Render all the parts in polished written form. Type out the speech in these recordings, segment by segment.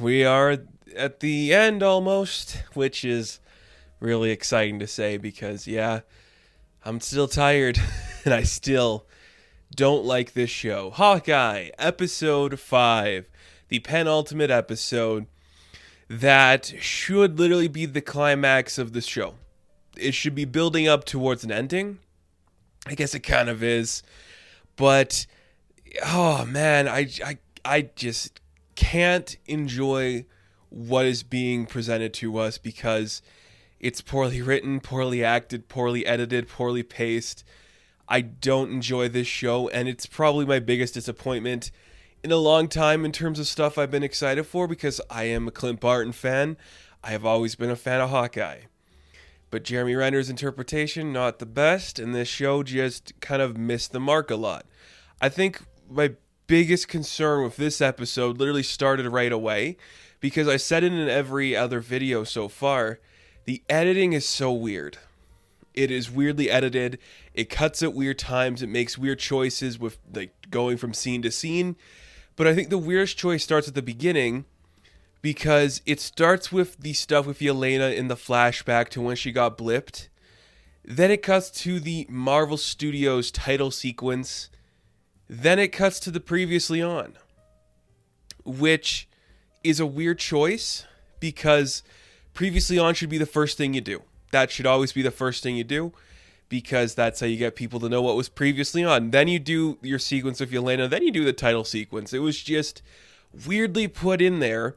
we are at the end almost, which is really exciting to say because, yeah, I'm still tired and I still don't like this show. Hawkeye, episode 5, the penultimate episode that should literally be the climax of the show. It should be building up towards an ending. I guess it kind of is. But, oh man, I just can't enjoy what is being presented to us because it's poorly written, poorly acted, poorly edited, poorly paced. I don't enjoy this show, and it's probably my biggest disappointment in a long time in terms of stuff I've been excited for because I am a Clint Barton fan. I have always been a fan of Hawkeye. But Jeremy Renner's interpretation, not the best, and this show just kind of missed the mark a lot. I think my biggest concern with this episode literally started right away because I said it in every other video so far, the editing is so weird. It is weirdly edited. It cuts at weird times. It makes weird choices with like going from scene to scene. But I think the weirdest choice starts at the beginning because it starts with the stuff with Yelena in the flashback to when she got blipped. Then it cuts to the Marvel Studios title sequence. Then it cuts to the previously on, which is a weird choice because previously on should be the first thing you do. That should always be the first thing you do because that's how you get people to know what was previously on. Then you do your sequence with Yelena. Then you do the title sequence. It was just weirdly put in there,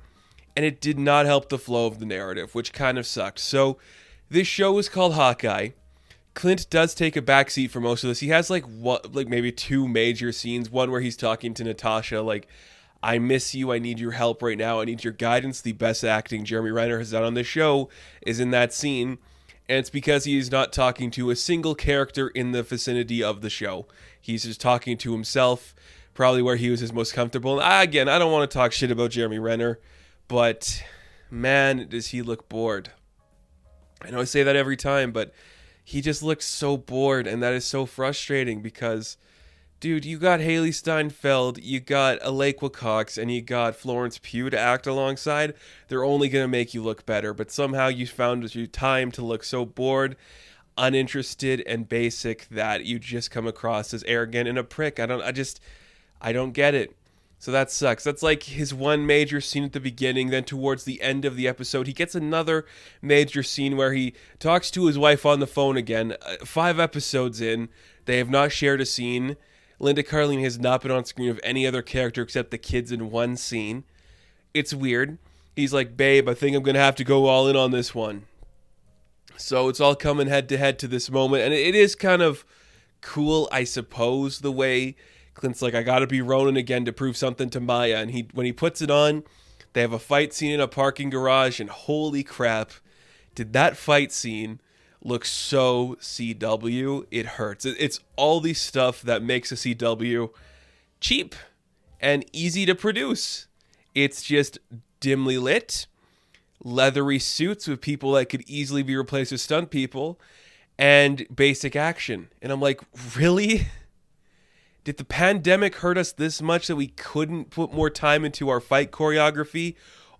and it did not help the flow of the narrative, which kind of sucked. So this show is called Hawkeye. Clint does take a backseat for most of this. He has like maybe 2 major scenes. One where he's talking to Natasha, like, I miss you. I need your help right now. I need your guidance. The best acting Jeremy Renner has done on this show is in that scene. And it's because he is not talking to a single character in the vicinity of the show. He's just talking to himself, probably where he was his most comfortable. And again, I don't want to talk shit about Jeremy Renner, but man, does he look bored. I know I say that every time, but he just looks so bored, and that is so frustrating because, dude, you got Haley Steinfeld, you got Alekwa Cox, and you got Florence Pugh to act alongside. They're only going to make you look better, but somehow you found your time to look so bored, uninterested, and basic that you just come across as arrogant and a prick. I don't get it. So that sucks. That's like his one major scene at the beginning. Then towards the end of the episode, he gets another major scene where he talks to his wife on the phone again. 5 episodes in, they have not shared a scene. Linda Carlini has not been on screen with any other character except the kids in one scene. It's weird. He's like, babe, I think I'm going to have to go all in on this one. So it's all coming head to head to this moment. And it is kind of cool, I suppose, the way Clint's like, I got to be Ronin again to prove something to Maya. And when he puts it on, they have a fight scene in a parking garage. And holy crap, did that fight scene looks so CW, it hurts. It's all these stuff that makes a CW cheap and easy to produce. It's just dimly lit, leathery suits with people that could easily be replaced with stunt people, and basic action. And I'm like, really? Did the pandemic hurt us this much that we couldn't put more time into our fight choreography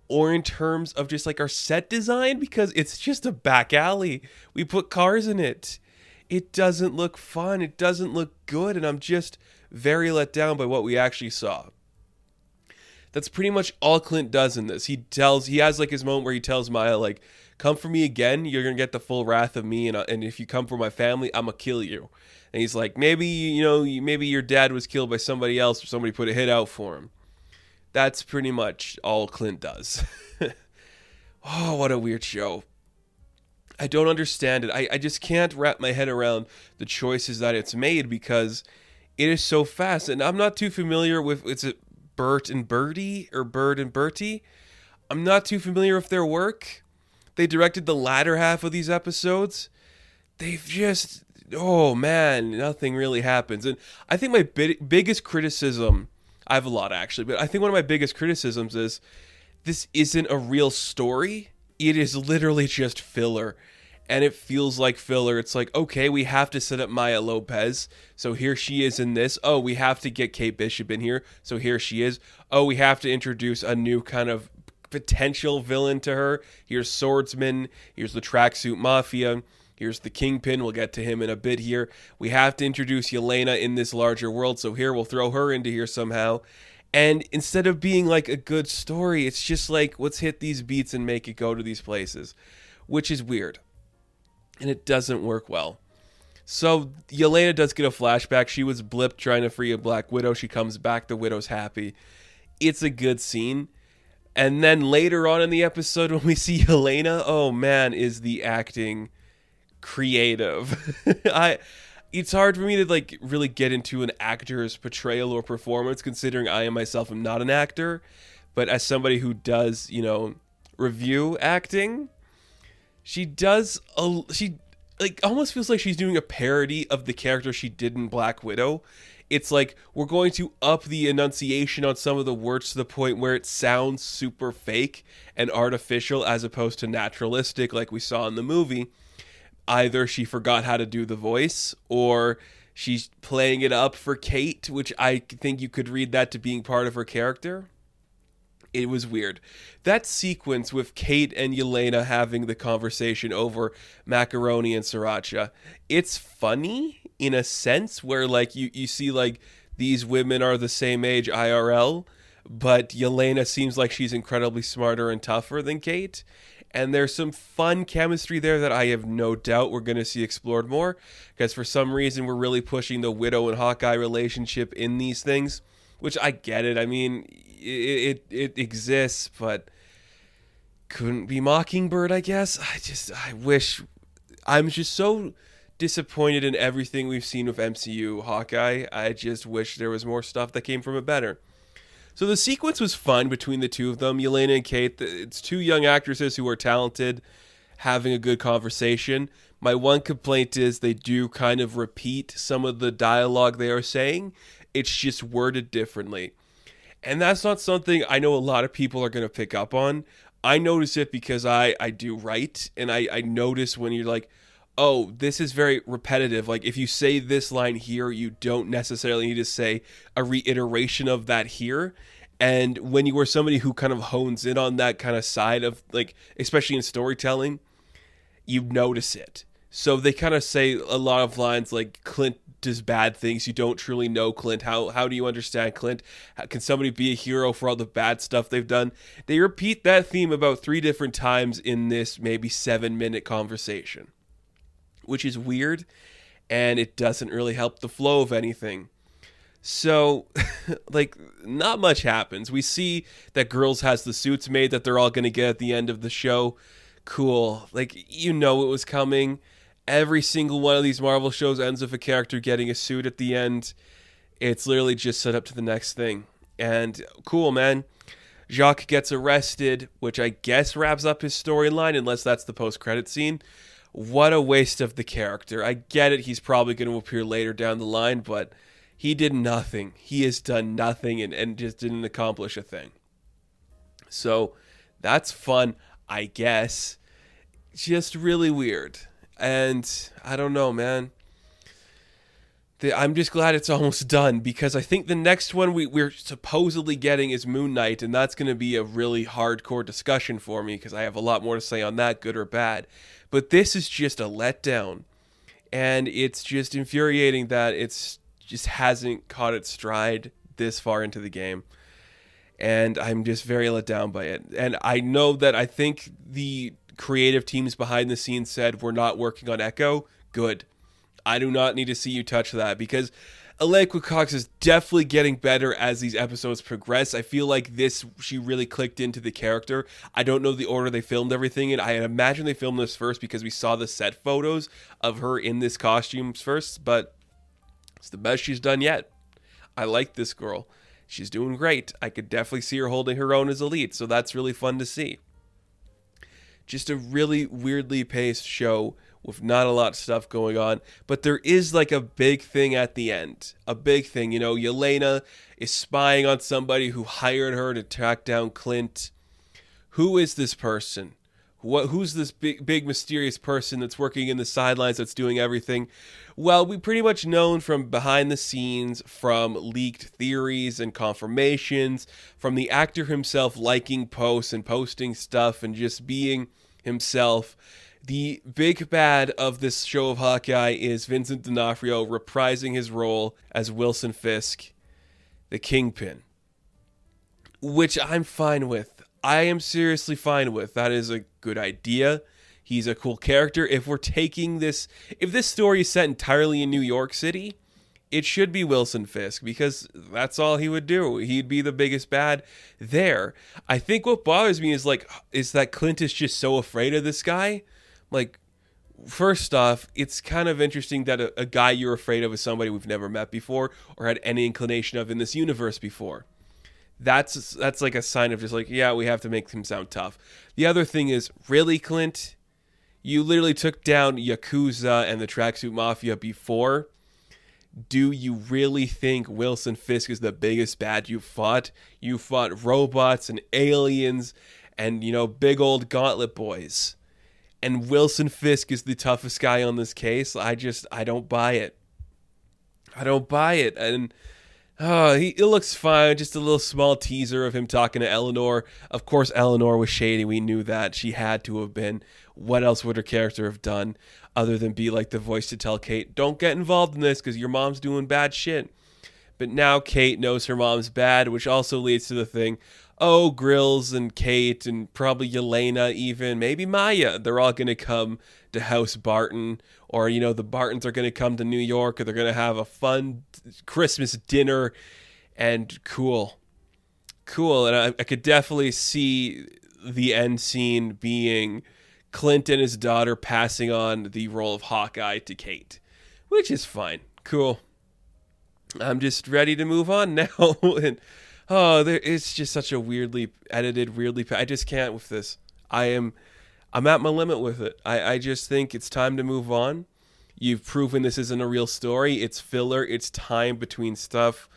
or in terms of just like our set design? Because it's just a back alley. We put cars in it. It doesn't look fun. It doesn't look good. And I'm just very let down by what we actually saw. That's pretty much all Clint does in this. He has like his moment where he tells Maya, like, come for me again, you're going to get the full wrath of me. And if you come for my family, I'm going to kill you. And he's like, maybe your dad was killed by somebody else or somebody put a hit out for him. That's pretty much all Clint does. Oh, what a weird show. I don't understand it. I just can't wrap my head around the choices that it's made because it is so fast. And I'm not too familiar with, is it Bert and Bertie or Bird and Bertie? I'm not too familiar with their work. They directed the latter half of these episodes. They've just, oh man, nothing really happens. And I think my biggest criticism, I have a lot actually, but I think one of my biggest criticisms is this isn't a real story. It is literally just filler. And it feels like filler. It's like, okay, we have to set up Maya Lopez. So here she is in this. Oh, we have to get Kate Bishop in here. So here she is. Oh, we have to introduce a new kind of potential villain to her. Here's Swordsman. Here's the Tracksuit Mafia. Here's the Kingpin. We'll get to him in a bit here. We have to introduce Yelena in this larger world, so here we'll throw her into here somehow. And instead of being like a good story, it's just like, let's hit these beats and make it go to these places, which is weird. And it doesn't work well. So Yelena does get a flashback. She was blipped trying to free a Black Widow. She comes back. The Widow's happy. It's a good scene. And then later on in the episode, when we see Yelena, oh man, is the acting creative. It's hard for me to like really get into an actor's portrayal or performance, considering I myself am not an actor, but as somebody who does, review acting, she like almost feels like she's doing a parody of the character she did in Black Widow. It's like, we're going to up the enunciation on some of the words to the point where it sounds super fake and artificial as opposed to naturalistic like we saw in the movie. Either she forgot how to do the voice, or she's playing it up for Kate, which I think you could read that to being part of her character. It was weird. That sequence with Kate and Yelena having the conversation over macaroni and sriracha, it's funny in a sense where like you see like these women are the same age IRL, but Yelena seems like she's incredibly smarter and tougher than Kate. And there's some fun chemistry there that I have no doubt we're going to see explored more, because for some reason we're really pushing the Widow and Hawkeye relationship in these things, which I get it. I mean, it exists, but couldn't be Mockingbird, I guess. I'm just so disappointed in everything we've seen with MCU Hawkeye. I just wish there was more stuff that came from it better. So the sequence was fun between the two of them, Yelena and Kate. It's two young actresses who are talented, having a good conversation. My one complaint is they do kind of repeat some of the dialogue they are saying. It's just worded differently. And that's not something I know a lot of people are going to pick up on. I notice it because I do write, and I notice when you're like, oh, this is very repetitive. Like, if you say this line here, you don't necessarily need to say a reiteration of that here. And when you are somebody who kind of hones in on that kind of side of, like, especially in storytelling, you notice it. So they kind of say a lot of lines like, Clint does bad things. You don't truly know Clint. How do you understand Clint? Can somebody be a hero for all the bad stuff they've done? They repeat that theme about 3 different times in this maybe 7-minute conversation, which is weird, and it doesn't really help the flow of anything. So, like, not much happens. We see that Girls has the suits made that they're all going to get at the end of the show. Cool. Like, it was coming. Every single one of these Marvel shows ends with a character getting a suit at the end. It's literally just set up to the next thing. And cool, man. Jacques gets arrested, which I guess wraps up his storyline, unless that's the post-credit scene. What a waste of the character. I get it, he's probably going to appear later down the line, but he did nothing. He has done nothing and just didn't accomplish a thing. So, that's fun, I guess. Just really weird. And I don't know, man. I'm just glad it's almost done, because I think the next one we're supposedly getting is Moon Knight, and that's going to be a really hardcore discussion for me, because I have a lot more to say on that, good or bad. But this is just a letdown, and it's just infuriating that it's just hasn't caught its stride this far into the game. And I'm just very let down by it. And I know that I think the creative teams behind the scenes said, we're not working on Echo. Good. I do not need to see you touch that, because Allegra Cox is definitely getting better as these episodes progress. I feel like she really clicked into the character. I don't know the order they filmed everything in. I imagine they filmed this first because we saw the set photos of her in this costume first, but it's the best she's done yet. I like this girl. She's doing great. I could definitely see her holding her own as a lead, so that's really fun to see. Just a really weirdly paced show with not a lot of stuff going on, but there is like a big thing at the end. A big thing, Yelena is spying on somebody who hired her to track down Clint. Who is this person? Who's this big mysterious person that's working in the sidelines that's doing everything? Well, we pretty much known from behind the scenes, from leaked theories and confirmations, from the actor himself liking posts and posting stuff and just being himself. The big bad of this show of Hawkeye is Vincent D'Onofrio reprising his role as Wilson Fisk, the Kingpin, which I'm fine with. I am seriously fine with. That is a good idea. He's a cool character. If we're taking this, if this story is set entirely in New York City, it should be Wilson Fisk, because that's all he would do. He'd be the biggest bad there. I think what bothers me is that Clint is just so afraid of this guy. Like, first off, it's kind of interesting that a guy you're afraid of is somebody we've never met before or had any inclination of in this universe before. That's like a sign of just like, yeah, we have to make him sound tough. The other thing is, really, Clint? You literally took down Yakuza and the Tracksuit Mafia before. Do you really think Wilson Fisk is the biggest bad you fought? You fought robots and aliens and, big old gauntlet boys. And Wilson Fisk is the toughest guy on this case. I don't buy it. I don't buy it. And it looks fine. Just a little small teaser of him talking to Eleanor. Of course, Eleanor was shady. We knew that. She had to have been. What else would her character have done other than be like the voice to tell Kate, don't get involved in this because your mom's doing bad shit. But now Kate knows her mom's bad, which also leads to the thing, Grills and Kate and probably Yelena even, maybe Maya, they're all going to come to House Barton, or, the Bartons are going to come to New York, or they're going to have a fun Christmas dinner, and cool. And I could definitely see the end scene being Clint and his daughter passing on the role of Hawkeye to Kate, which is fine. Cool. I'm just ready to move on now. And it's just such a weirdly edited, I just can't with this. I'm at my limit with it. I just think it's time to move on. You've proven this isn't a real story. It's filler. It's time between stuff.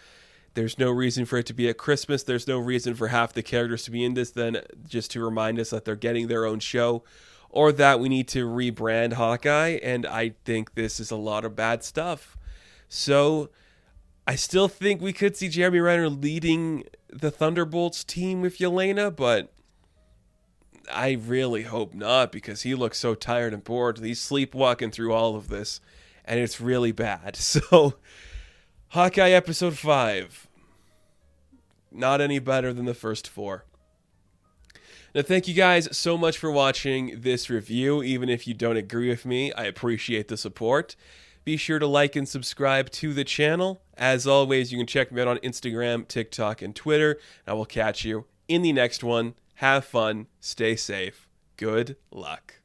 There's no reason for it to be at Christmas. There's no reason for half the characters to be in this then just to remind us that they're getting their own show, or that we need to rebrand Hawkeye. And I think this is a lot of bad stuff. So I still think we could see Jeremy Renner leading the Thunderbolts team with Yelena, but I really hope not, because he looks so tired and bored. He's sleepwalking through all of this, and it's really bad. So, Hawkeye Episode 5. Not any better than the first 4. Now, thank you guys so much for watching this review. Even if you don't agree with me, I appreciate the support. Be sure to like and subscribe to the channel. As always, you can check me out on Instagram, TikTok, and Twitter. And I will catch you in the next one. Have fun. Stay safe. Good luck.